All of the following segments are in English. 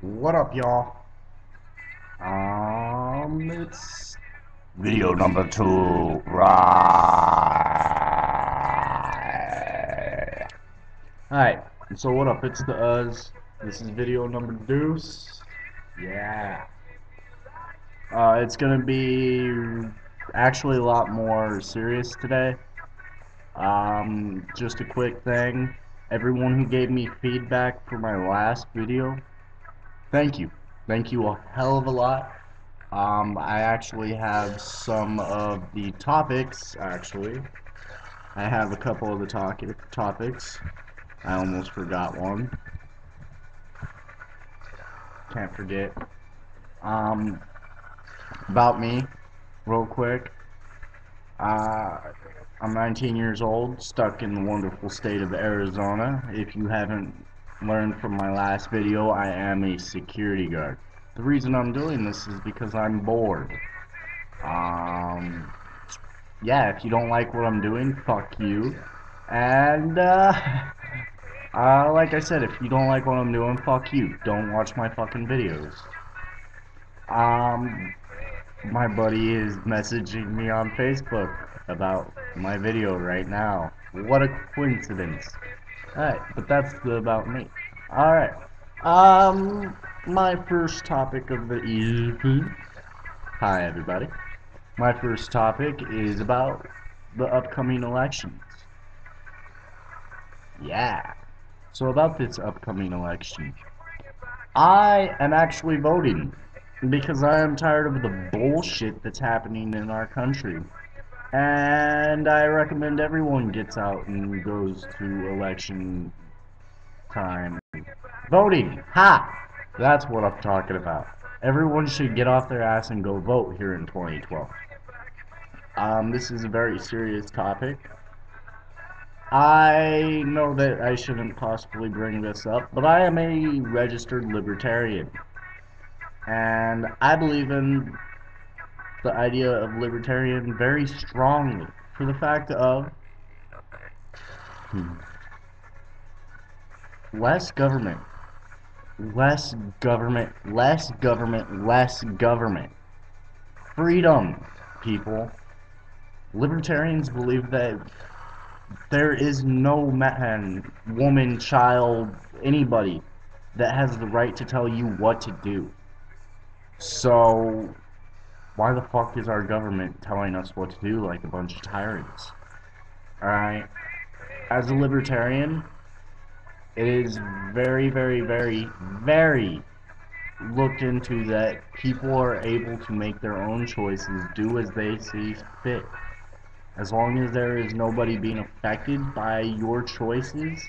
What up, y'all? It's video number 2, right? Alright, so what up? It's the Uz. This is video number deuce. Yeah. It's gonna be actually a lot more serious today. Just a quick thing. Everyone who gave me feedback for my last video, thank you. Thank you a hell of a lot. I actually have some of the topics, actually. I have a couple of the topics. I almost forgot one. Can't forget. Um, about me, real quick. Uh, I'm 19 years old, stuck in the wonderful state of Arizona. If you haven't learned from my last video, I am a security guard. The reason I'm doing this is because I'm bored. Um, yeah, if you don't like what I'm doing, fuck you. And, like I said, if you don't like what I'm doing, fuck you. Don't watch my fucking videos. Um, my buddy is messaging me on Facebook about my video right now. What a coincidence. Alright, but that's about me. Alright. My first topic of the evening. Hi, everybody. My first topic is about the upcoming elections. Yeah. So about this upcoming election, I am actually voting because I am tired of the bullshit that's happening in our country. And I recommend everyone gets out and goes to election time. Voting! Ha! That's what I'm talking about. Everyone should get off their ass and go vote here in 2012. This is a very serious topic. I know that I shouldn't possibly bring this up, but I am a registered libertarian. And I believe in the idea of libertarian very strongly for the fact of less government, less government, less government, less government. Freedom, people. Libertarians believe that there is no man, woman, child, anybody that has the right to tell you what to do. So, why the fuck is our government telling us what to do like a bunch of tyrants? Alright? As a libertarian, it is very, very, very, very looked into that people are able to make their own choices, do as they see fit. As long as there is nobody being affected by your choices,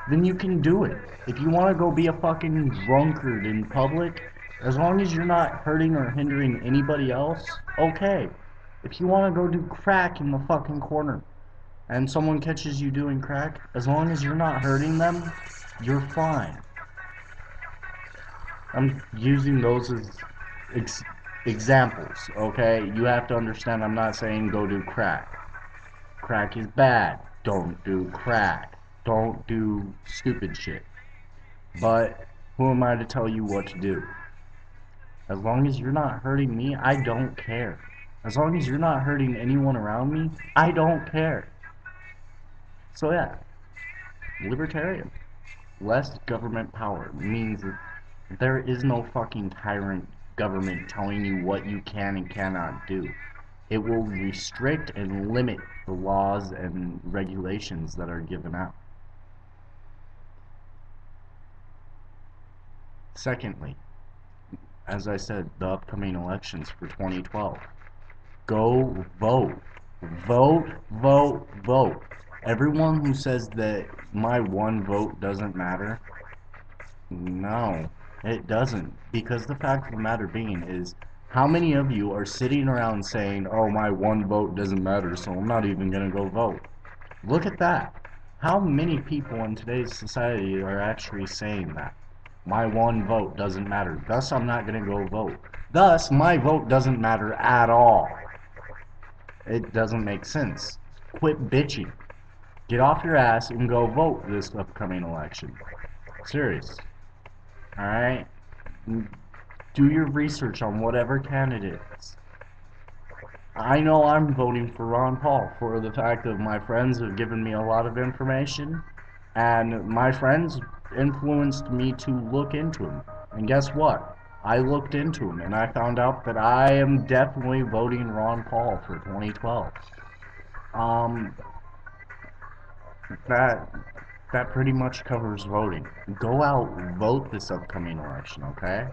then you can do it. If you want to go be a fucking drunkard in public, as long as you're not hurting or hindering anybody else, okay. If you want to go do crack in the fucking corner and someone catches you doing crack, as long as you're not hurting them, you're fine. I'm using those as ex examples, okay? You have to understand I'm not saying go do crack. Crack is bad. Don't do crack. Don't do stupid shit. But who am I to tell you what to do? As long as you're not hurting me, I don't care. As long as you're not hurting anyone around me, I don't care. So yeah, libertarian. Less government power means that there is no fucking tyrant government telling you what you can and cannot do. It will restrict and limit the laws and regulations that are given out. Secondly, as I said, the upcoming elections for 2012. Go vote. Vote, vote, vote. Everyone who says that my one vote doesn't matter, no, it doesn't. Because the fact of the matter being is, how many of you are sitting around saying, oh, my one vote doesn't matter, so I'm not even going to go vote? Look at that. How many people in today's society are actually saying that? My one vote doesn't matter, thus I'm not going to go vote. Thus, my vote doesn't matter at all. It doesn't make sense. Quit bitching. Get off your ass and go vote this upcoming election. Serious. Alright? Do your research on whatever candidates. I know I'm voting for Ron Paul for the fact that my friends have given me a lot of information, and my friends influenced me to look into him. And guess what? I looked into him and I found out that I am definitely voting Ron Paul for 2012. Um, that that pretty much covers voting. Go out, vote this upcoming election, okay?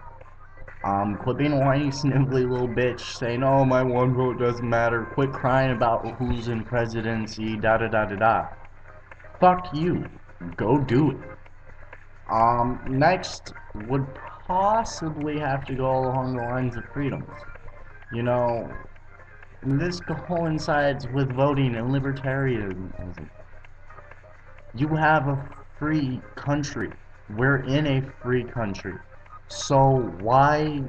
Quit being a whiny, snivelly little bitch saying, oh, my one vote doesn't matter. Quit crying about who's in presidency, da da da da da. Fuck you. Go do it. Next would possibly have to go along the lines of freedoms. You know, this coincides with voting and libertarianism. You have a free country. We're in a free country. So why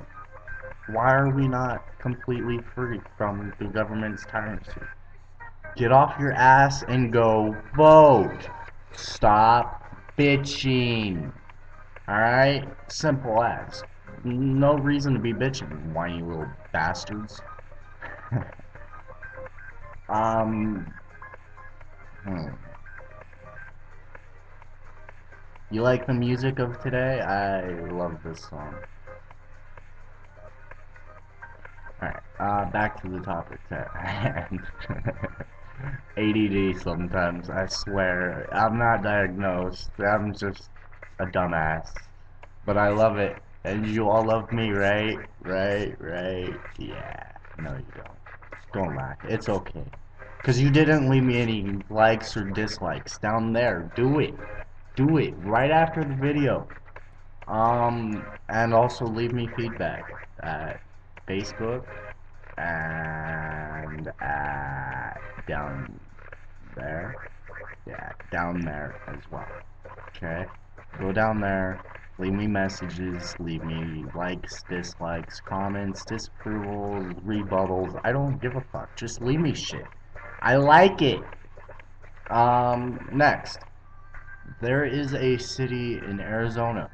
are we not completely free from the government's tyranny? Get off your ass and go vote. Stop bitching. Alright? Simple as. No reason to be bitching, whiny little bastards. um, hmm. You like the music of today? I love this song. Alright, back to the topic at hand. ADD sometimes, I swear. I'm not diagnosed. I'm just a dumbass. But I love it. And you all love me, right? Right? Yeah. No, you don't. Don't lie. It's okay. Because you didn't leave me any likes or dislikes down there. Do it. Do it right after the video. And also leave me feedback at Facebook and at down there. Yeah, down there as well. Okay? Go down there, leave me messages, leave me likes, dislikes, comments, disapprovals, rebuttals. I don't give a fuck. Just leave me shit. I like it. Next. There is a city in Arizona.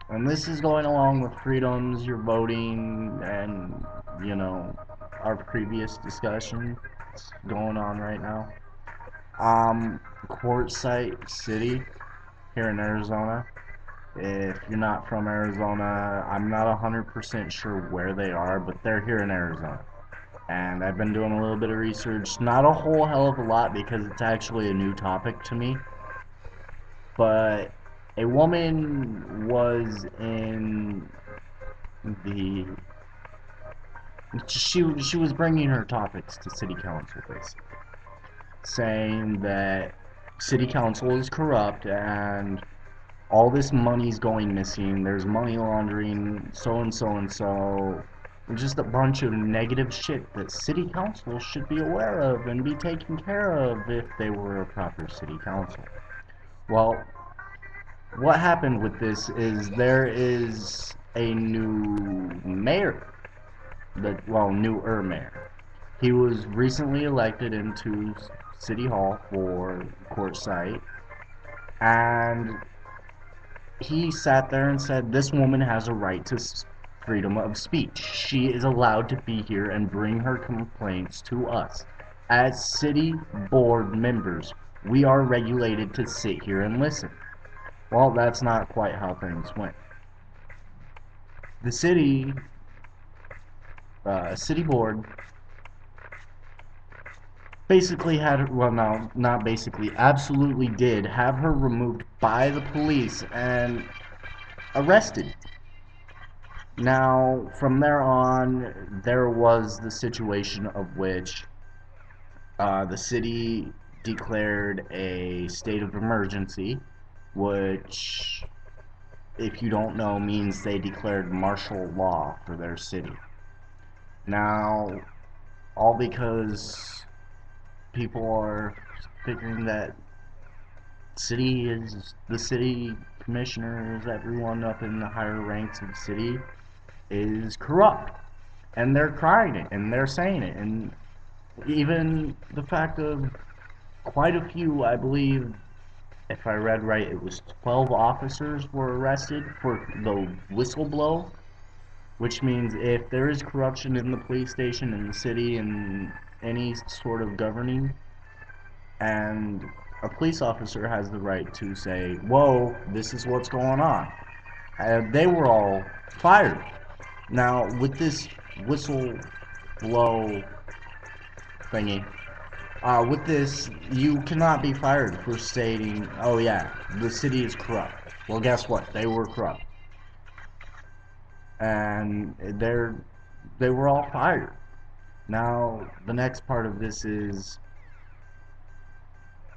And this is going along with freedoms, your voting, and, you know, our previous discussion going on right now. Quartzsite City here in Arizona. If you're not from Arizona, I'm not 100% sure where they are, but they're here in Arizona. And I've been doing a little bit of research, not a whole hell of a lot because it's actually a new topic to me, but a woman was in the she was bringing her topics to city council basically, saying that city council is corrupt and all this money's going missing, there's money laundering, so and so and so. Just a bunch of negative shit that city council should be aware of and be taken care of if they were a proper city council. Well, what happened with this is there is a new mayor, newer mayor. He was recently elected into City Hall for Quartzsite, and he sat there and said, this woman has a right to freedom of speech. She is allowed to be here and bring her complaints to us. As city board members, we are regulated to sit here and listen. Well, that's not quite how things went. The city board basically had, well, no, not basically, absolutely did have her removed by the police and arrested. Now, from there on, there was the situation of which the city declared a state of emergency, which, if you don't know, means they declared martial law for their city. Now, all because people are figuring that the city commissioners, everyone up in the higher ranks of the city is corrupt. And they're crying it and they're saying it. And even the fact of quite a few, I believe, if I read right, it was 12 officers were arrested for the whistleblow. which means if there is corruption in the police station, in the city, in any sort of governing, and a police officer has the right to say, whoa, this is what's going on. They were all fired. Now, with this whistle blow thingy, with this, you cannot be fired for stating, oh yeah, the city is corrupt. Well, guess what? They were corrupt. And they were all fired. Now, the next part of this is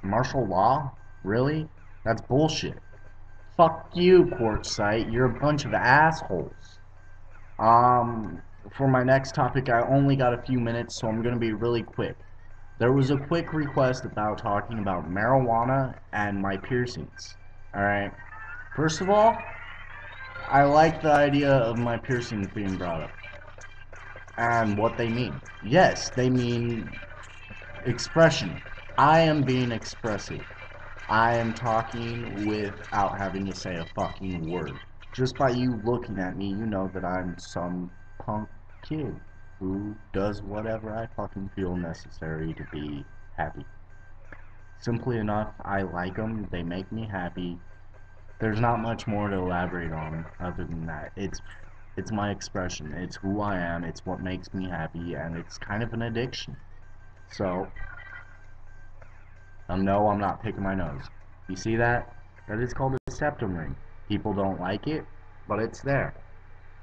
martial law? Really? That's bullshit. Fuck you, Quartzsite. You're a bunch of assholes. Um, for my next topic, I only got a few minutes, so I'm gonna be really quick. There was a quick request about talking about marijuana and my piercings. Alright? First of all, I like the idea of my piercings being brought up. And what they mean. Yes, they mean expression. I am being expressive. I am talking without having to say a fucking word. Just by you looking at me, you know that I'm some punk kid who does whatever I fucking feel necessary to be happy. Simply enough, I like them. They make me happy. There's not much more to elaborate on other than that. It's my expression. It's who I am. It's what makes me happy, and it's kind of an addiction. So, no, I'm not picking my nose. You see that? That is called a septum ring. People don't like it, but it's there.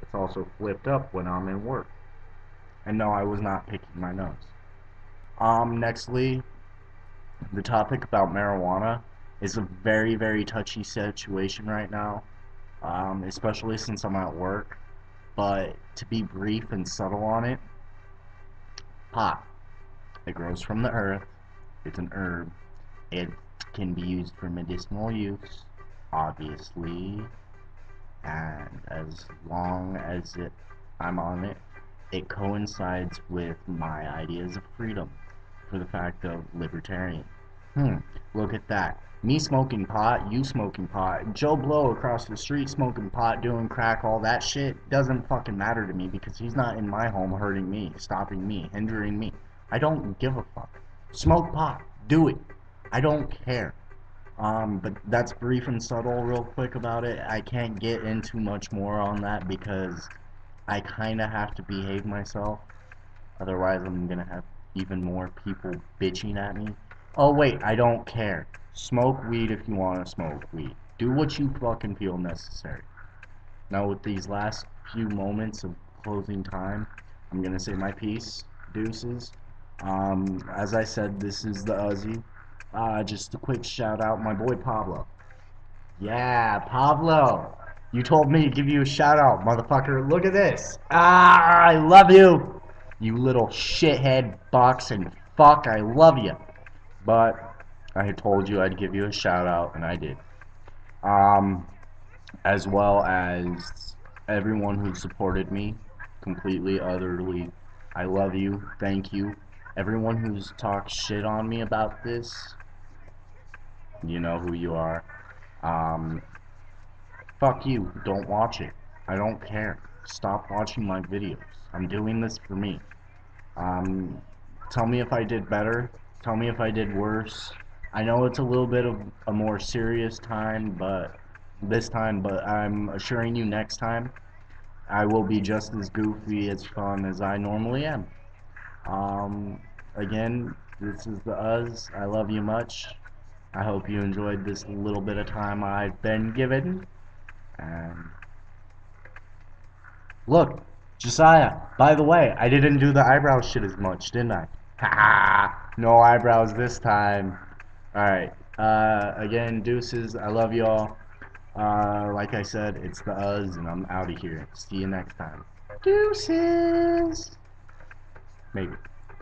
It's also flipped up when I'm in work. And no, I was not picking my nose. Nextly, the topic about marijuana is a very, very touchy situation right now, especially since I'm at work. But to be brief and subtle on it, pot. It grows from the earth. It's an herb. It can be used for medicinal use, obviously, and as long as I'm on it, it coincides with my ideas of freedom for the fact of libertarian. Look at that. Me smoking pot, you smoking pot, Joe Blow across the street smoking pot, doing crack, all that shit doesn't fucking matter to me because he's not in my home hurting me, stopping me, hindering me. I don't give a fuck. Smoke pot. Do it. I don't care. But that's brief and subtle real quick about it. I can't get into much more on that because I kinda have to behave myself. Otherwise I'm gonna have even more people bitching at me. Oh wait, I don't care. Smoke weed if you wanna smoke weed. Do what you fucking feel necessary. Now with these last few moments of closing time, I'm gonna say my piece. Deuces. As I said, this is the Uzi. Just a quick shout out, my boy Pablo. Yeah, Pablo. You told me to give you a shout out, motherfucker. Look at this. I love you. You little shithead box and fuck, I love you. But I had told you I'd give you a shout out, and I did. Um, as well as everyone who supported me completely, utterly. I love you. Thank you. Everyone who's talked shit on me about this, you know who you are. Um, Fuck you. Don't watch it. I don't care. Stop watching my videos. I'm doing this for me. Um, Tell me if I did better. Tell me if I did worse. I know it's a little bit of a more serious time, but I'm assuring you next time I will be just as goofy as fun as I normally am. Um, Again, this is the Uz. I love you much. I hope you enjoyed this little bit of time I've been given. And look, Josiah, by the way, I didn't do the eyebrow shit as much, didn't I? Ha! No eyebrows this time. Alright, again, deuces, I love y'all. Like I said, it's the Uz, and I'm out of here. See you next time. Deuces! Maybe.